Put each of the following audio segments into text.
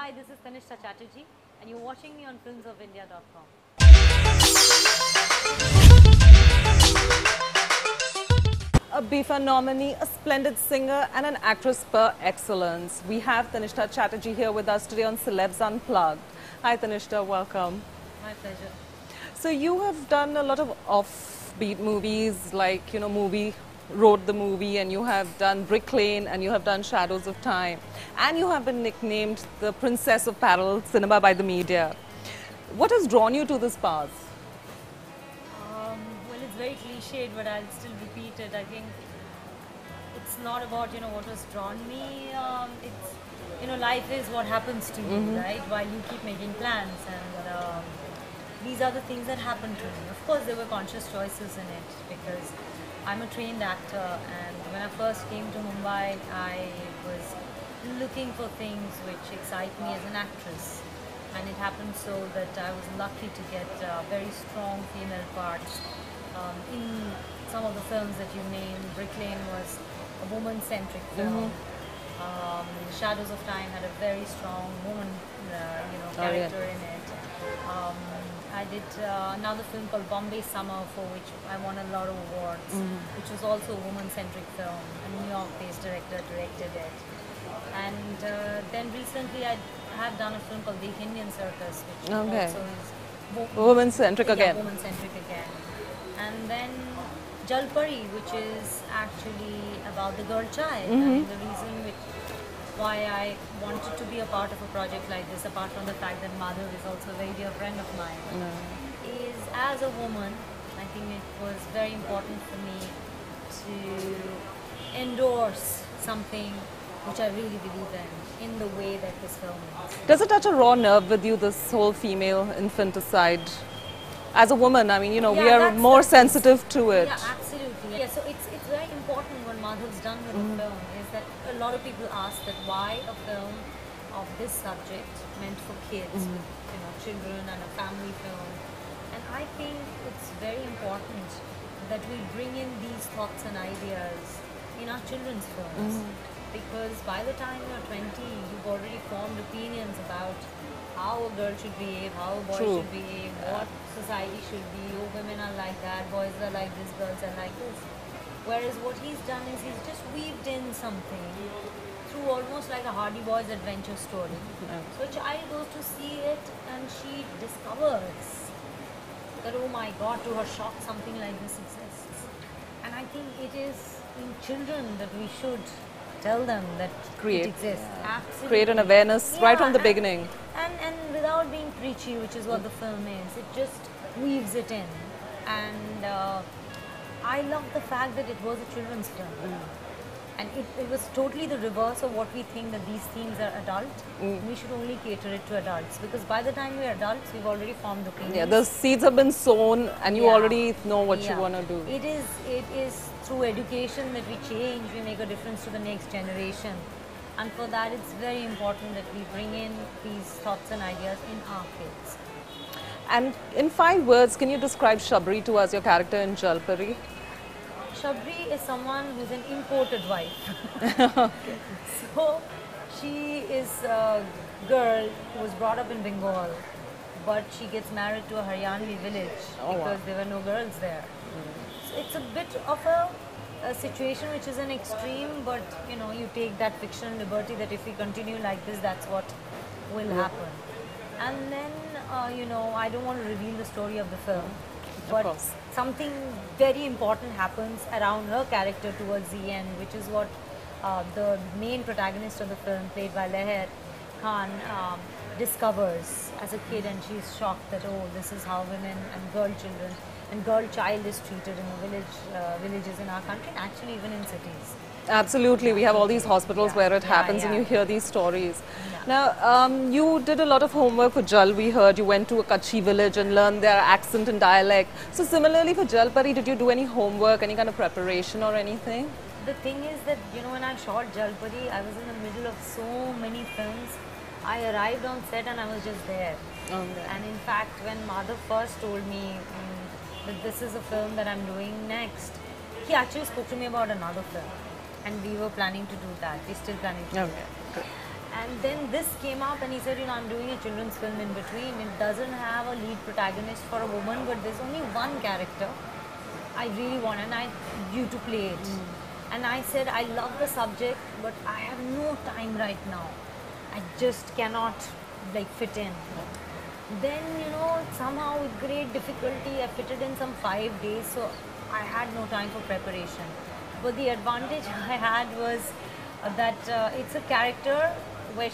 Hi, this is Tannishtha Chatterjee and you're watching me on filmsofindia.com. A BIFA nominee, a splendid singer and an actress per excellence. We have Tannishtha Chatterjee here with us today on Celebs Unplugged. Hi Tannishtha, welcome. My pleasure. So you have done a lot of offbeat movies like, wrote the movie, and you have done Brick Lane and you have done Shadows of Time. And you have been nicknamed the Princess of Parallel Cinema by the media. What has drawn you to this path? Well, it's very cliched, but I'll still repeat it. I think it's not about, what has drawn me. It's, life is what happens to you, right? While you keep making plans. And these are the things that happen to me. Of course, there were conscious choices in it because I'm a trained actor, and when I first came to Mumbai, I was looking for things which excite me as an actress. And it happened so that I was lucky to get very strong female parts in some of the films that you named. Brick Lane was a woman-centric film. Shadows of Time had a very strong woman, character in it. I did another film called Bombay Summer, for which I won a lot of awards, which was also a woman-centric film. A New York-based director directed it. And then recently I have done a film called The Indian Circus, which also is woman-centric again. Yeah, woman-centric again. And then Jalpari, which is actually about the girl child. And the reason why I wanted to be a part of a project like this, apart from the fact that Madhav is also a very dear friend of mine, is as a woman, I think it was very important for me to endorse something which I really believe in the way that this film is. Does it touch a raw nerve with you, this whole female infanticide? As a woman, I mean, we are more sensitive to it. Yeah, absolutely. Yeah, so it's very important what Madhav's done with the film is that a lot of people ask that why a film of this subject meant for kids, with, children and a family film. And I think it's very important that we bring in these thoughts and ideas in our children's films. Because by the time you're 20, you've already formed opinions about how a girl should behave, how a boy should behave, what society should be. Oh, women are like that, boys are like this, girls are like this. Whereas what he's done is he's just weaved in something through almost like a Hardy Boys adventure story. So a child goes to see it and she discovers that, oh my God, to her shock, something like this exists. And I think it is in children that we should tell them that it exists. Absolutely. Create an awareness right from the beginning. And without being preachy, which is what the film is, it just weaves it in. And I love the fact that it was a children's film. And it was totally the reverse of what we think that these themes are adult. We should only cater it to adults, because by the time we're adults, we've already formed opinions. Yeah, the seeds have been sown and you already know what you want to do. It is through education that we change, we make a difference to the next generation. And for that, it's very important that we bring in these thoughts and ideas in our kids. And in 5 words, can you describe Shabri to us, your character in Jalpari? Shabri is someone who's an imported wife. So she is a girl who was brought up in Bengal, but she gets married to a Haryanvi village because there were no girls there. So it's a bit of a situation which is an extreme, but you take that fictional liberty that if we continue like this, that's what will happen. And then, I don't want to reveal the story of the film, but something very important happens around her character towards the end, which is what the main protagonist of the film, played by Lehar Khan, discovers as a kid, and she's shocked that, oh, this is how women and girl child is treated in the villages in our country, and actually even in cities. Absolutely, we have all these hospitals where it happens and you hear these stories. Now, you did a lot of homework for Jal, we heard. You went to a Kutchi village and learned their accent and dialect. So similarly for Jalpari, did you do any homework, any kind of preparation or anything? The thing is that, when I shot Jalpari, I was in the middle of so many films. I arrived on set and I was just there. And in fact, when Madhav first told me that this is a film that I'm doing next, he actually spoke to me about another film. And we were planning to do that. We're still planning to do that. And then this came up and he said, I'm doing a children's film in between. It doesn't have a lead protagonist for a woman, but there's only one character I really want and you to play it. And I said, I love the subject, but I have no time right now. I just cannot fit in. Then, somehow with great difficulty, I fitted in some 5 days, so I had no time for preparation. But the advantage I had was that it's a character where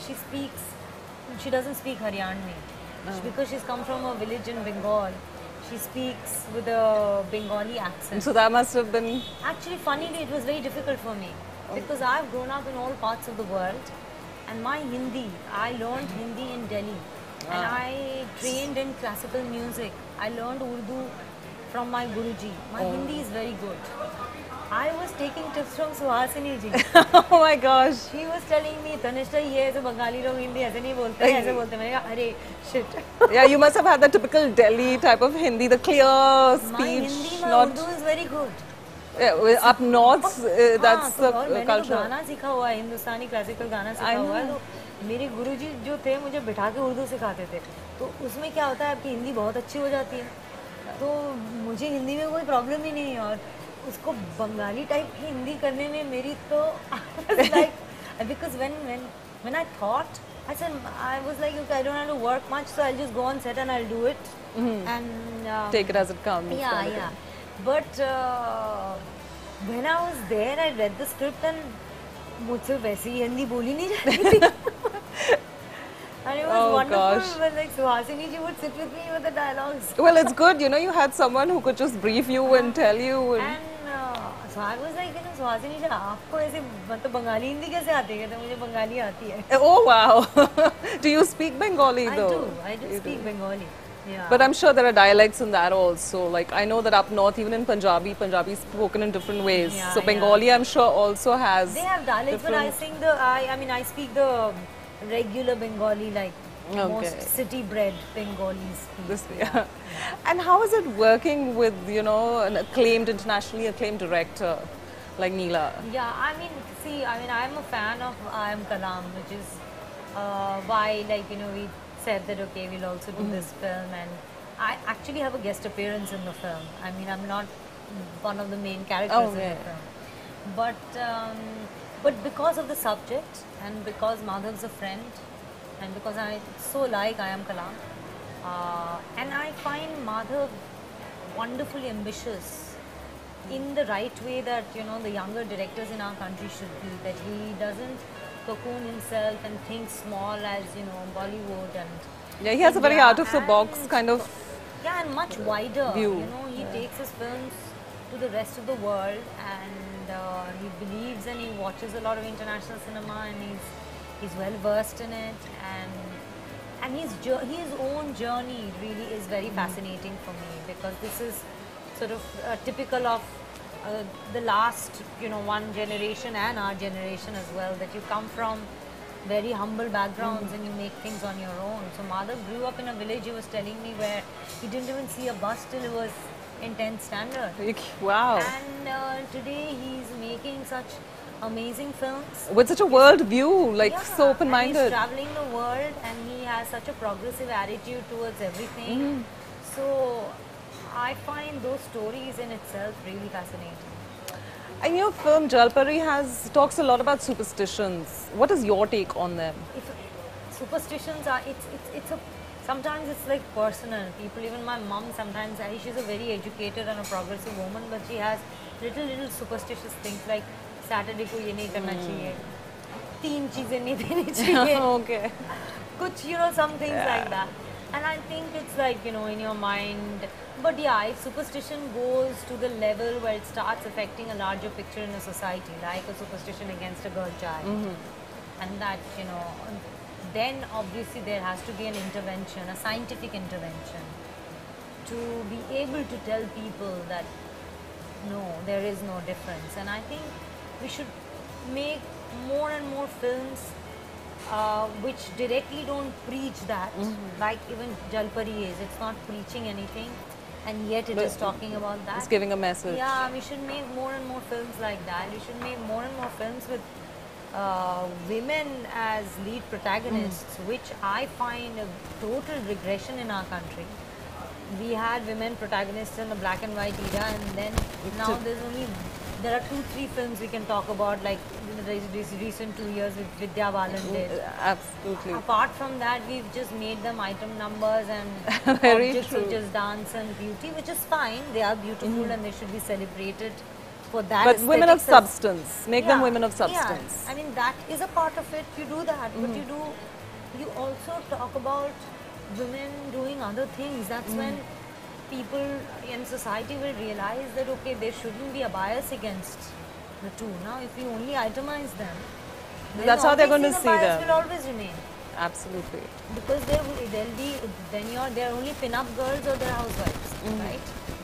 she doesn't speak Haryanvi. Because she's come from a village in Bengal, she speaks with a Bengali accent. So that must have been... Actually, funnily, it was very difficult for me. Because I've grown up in all parts of the world. And my Hindi, I learned Hindi in Delhi. And I trained in classical music. I learned Urdu from my Guruji. My Hindi is very good. I was taking tips from Suhasini ji. Oh my gosh. She was telling me, Tannishtha, ye aise Bengali log Hindi aise nahi bolte, aise bolte. I said, arey, shit. Yeah, you must have had the typical Delhi type of Hindi, the clear speech. My Hindi, my Urdu is very good. Yeah, up north, that's the culture. मैंने गाना सीखा हुआ है, हिंदुस्तानी classical गाना सीखा हुआ है, तो मेरे गुरुजी जो थे मुझे बिठा के उर्दू सिखाते थे, तो उसमें क्या होता है आपकी हिंदी बहुत अच्छी हो जाती है, तो मुझे हिंदी में कोई प्रॉब्लम ही नहीं है और उसको बंगाली टाइप की हिंदी करने में मेरी तो because when I thought, I was like, okay, I don't have to work much, so I'll just go on set and I'll do it and take it as it comes. Yeah. But when I was there, I read the script and मुझसे वैसे ही हिंदी बोली नहीं जाती थी. And it was wonderful. But like Suhasini ji would sit with me with the dialogues. Well, it's good, you had someone who could just brief you and tell you. And so I was like, Suhasini ji, आपको ऐसे मतलब बंगाली हिंदी कैसे आती है? तो मुझे बंगाली आती है. Oh wow! Do you speak Bengali though? I do speak Bengali. Yeah. But I'm sure there are dialects in that also. Like I know that up north, even in Punjabi is spoken in different ways. Yeah, so Bengali, I'm sure, also has. They have dialects, but I speak the regular Bengali, like most city-bred Bengalis speak. Yeah. And how is it working with an internationally acclaimed director like Nila? Yeah, I'm a fan of I Am Kalam, which is why we said that okay, we'll also do this film, and I actually have a guest appearance in the film. I'm not one of the main characters in the film, but because of the subject and because Madhav's a friend and because I so like I Am Kalam, and I find Madhav wonderfully ambitious in the right way that the younger directors in our country should be, that he doesn't cocoon himself and think small as Bollywood, and he has a very out of the box kind of and much wider view. He takes his films to the rest of the world, and he believes and he watches a lot of international cinema, and he's well versed in it, and his own journey really is very fascinating for me, because this is sort of typical of the last one generation and our generation as well, that you come from very humble backgrounds and you make things on your own. So Madhav grew up in a village, he was telling me, where he didn't even see a bus till he was in 10th standard. Wow. And today he's making such amazing films with such a world view, so open-minded. And he's traveling the world and he has such a progressive attitude towards everything. So I find those stories in itself really fascinating. And your film Jalpari talks a lot about superstitions. What is your take on them? Superstitions are, sometimes it's like personal. People, even my mom sometimes, she's a very educated and a progressive woman, but she has little superstitious things like Saturday ko ye nahi karna chahiye, 3 cheezein nahi deni chahiye. Okay. Kuch, some things like that. And I think it's like, in your mind. But yeah, if superstition goes to the level where it starts affecting a larger picture in a society, like a superstition against a girl child, and that, then obviously there has to be an intervention, a scientific intervention, to be able to tell people that, no, there is no difference. And I think we should make more and more films which directly don't preach that, like even Jalpari is. It's not preaching anything, and yet it is talking about that. It's giving a message. Yeah, we should make more and more films like that. We should make more and more films with women as lead protagonists, which I find a total regression in our country. We had women protagonists in the black and white era, and then now there are 2-3 films we can talk about, like this recent 2 years with Vidya Balan did. Absolutely. Apart from that, we've just made them item numbers and Very objects true. of just dance and beauty, which is fine. They are beautiful and they should be celebrated for that. But women of aesthetics substance. Make them women of substance. Yeah. I mean, that is a part of it. You do that, but you also talk about women doing other things. That's when people in society will realize that, okay, there shouldn't be a bias against the two. Now, if you only itemize them, then That's how they're going to obviously see the bias them. will always remain. Absolutely. Because they're only pin-up girls or they're housewives, right?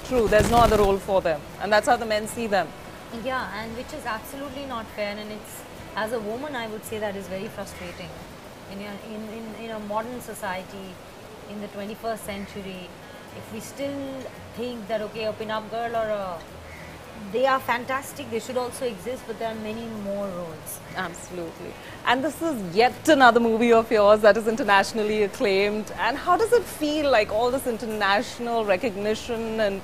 True, there's no other role for them. And that's how the men see them. Yeah, and which is absolutely not fair, and it's, as a woman, I would say that is very frustrating. In a modern society, in the 21st century, if we still think that, okay, a pin-up girl they are fantastic, they should also exist, but there are many more roles. Absolutely. And this is yet another movie of yours that is internationally acclaimed. And how does it feel, like all this international recognition and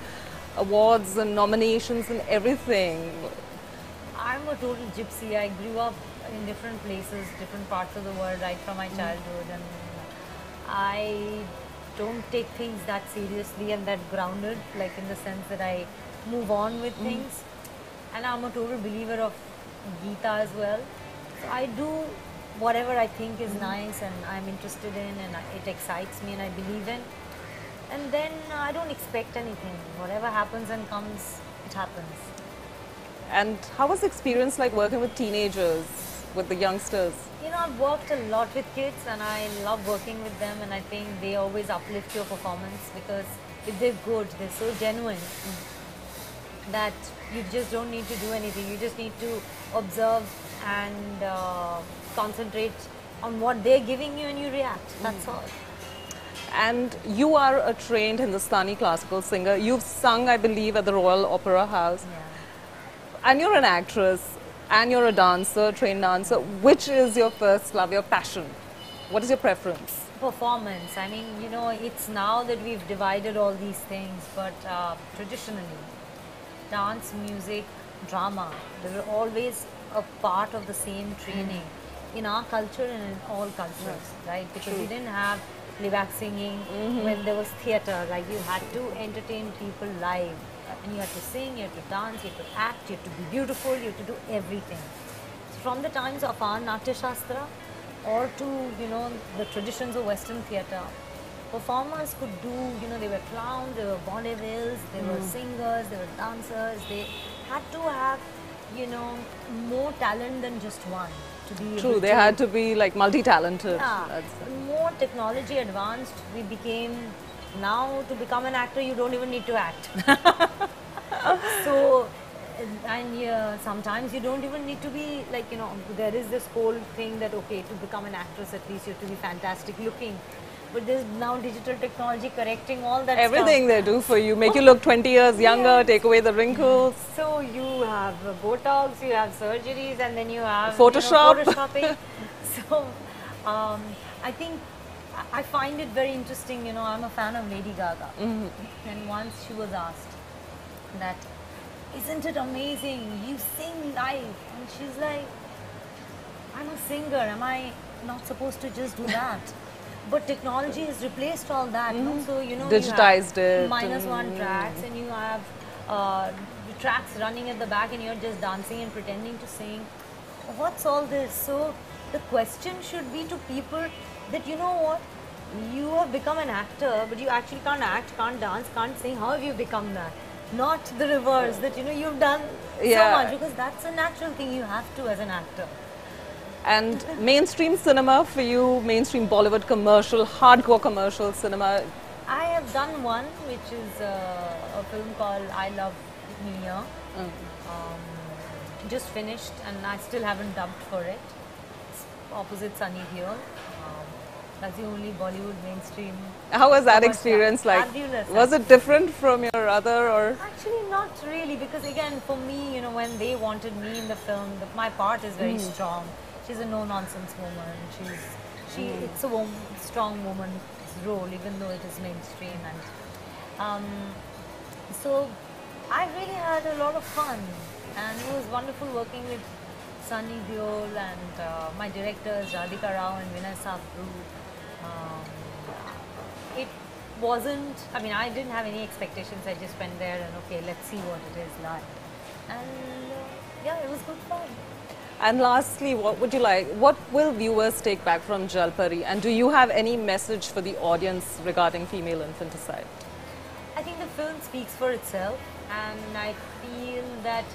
awards and nominations and everything? I'm a total gypsy. I grew up in different places, different parts of the world right from my childhood, and I don't take things that seriously and that grounded, like in the sense that I move on with things. And I'm a total believer of Gita as well. So I do whatever I think is nice and I'm interested in, and it excites me and I believe in. And then I don't expect anything. Whatever happens and comes, it happens. And how was the experience like working with teenagers, with the youngsters? You know, I've worked a lot with kids and I love working with them, and I think they always uplift your performance, because if they're good, they're so genuine that you just don't need to do anything. You just need to observe and concentrate on what they're giving you and you react. That's all. And you are a trained Hindustani classical singer. You've sung, I believe, at the Royal Opera House. Yeah. And you're an actress and you're a dancer, trained dancer. Which is your first love, your passion? What is your preference? Performance. I mean, you know, it's now that we've divided all these things, but traditionally, dance, music, drama, they were always a part of the same training in our culture and in all cultures, right? Because we didn't have playback singing when there was theatre. Like, you had to entertain people live, and you had to sing, you had to dance, you had to act, you had to be beautiful, you had to do everything. So from the times of our Natya Shastra or to, you know, the traditions of Western theatre, performers could do, you know, they were clowns, they were vaudevilles, they were singers, they were dancers. They had to have, you know, more talent than just one to be True, able they to, had to be like multi-talented. yeah, more technology advanced. We became, now to become an actor, you don't even need to act. So, and sometimes you don't even need to be like, you know, there is this whole thing that, okay, to become an actress at least you have to be fantastic looking. But there's now digital technology correcting all that Everything stuff. they do for you, make you look 20 years younger, take away the wrinkles. So you have Botox, you have surgeries, and then you have Photoshop. photoshopping. So I think I find it very interesting. You know, I'm a fan of Lady Gaga, and once she was asked that, isn't it amazing? You sing live, and she's like, I'm a singer. Am I not supposed to just do that? But technology has replaced all that. No? So, you know, Digitized you have it -1 tracks, and you have the tracks running at the back, and you're just dancing and pretending to sing. What's all this? So the question should be to people that, you know what, you have become an actor, but you actually can't act, can't dance, can't sing. How have you become that? Not the reverse, that, you know, you've done so much, because that's a natural thing you have to as an actor. And mainstream cinema for you, mainstream Bollywood commercial, hardcore commercial cinema? I have done one, which is a film called I Love Mayar. Just finished, and I still haven't dubbed for it. It's opposite Sunny Deol. That's the only Bollywood mainstream. How was that commercial. experience like? Fabulous. Was it different from your other, or? Actually, not really, because again, for me, you know, when they wanted me in the film, my part is very strong. she's a no-nonsense woman. It's a strong woman's role, even though it is mainstream. And so I really had a lot of fun, and it was wonderful working with Sunny Deol and my directors Radhika Rao and Vinay Sabru. It wasn't, I mean, I didn't have any expectations. I just went there and okay, let's see what it is like. And yeah, it was good fun. And lastly, what will viewers take back from Jalpari? And do you have any message for the audience regarding female infanticide? I think the film speaks for itself, and I feel that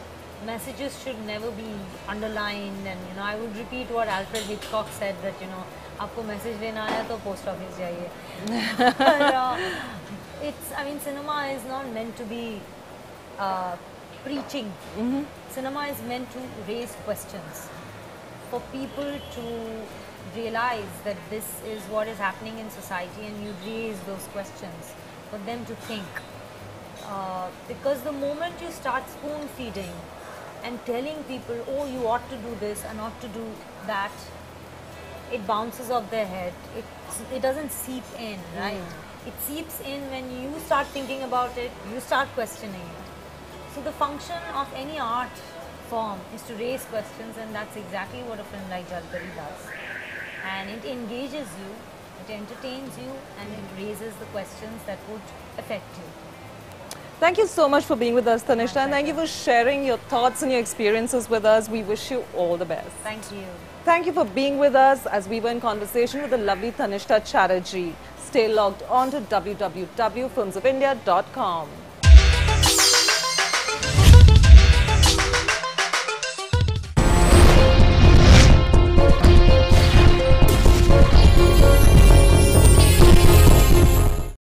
messages should never be underlined. And you know, I would repeat what Alfred Hitchcock said, that you know, आपको message लेना आया तो post office जाइए. It's, I mean, cinema is not meant to be preaching. Cinema is meant to raise questions for people to realize that this is what is happening in society, and you raise those questions for them to think. Because the moment you start spoon feeding and telling people, oh, you ought to do this and ought to do that, it bounces off their head. It doesn't seep in, right? It seeps in when you start thinking about it, you start questioning it. So the function of any art form is to raise questions, and that's exactly what a film like Jalpari does. And it engages you, it entertains you, and it raises the questions that would affect you. Thank you so much for being with us, Tannishtha, and thank you for sharing your thoughts and your experiences with us. We wish you all the best. Thank you. Thank you for being with us as we were in conversation with the lovely Tannishtha Chatterjee. Stay logged on to www.filmsofindia.com.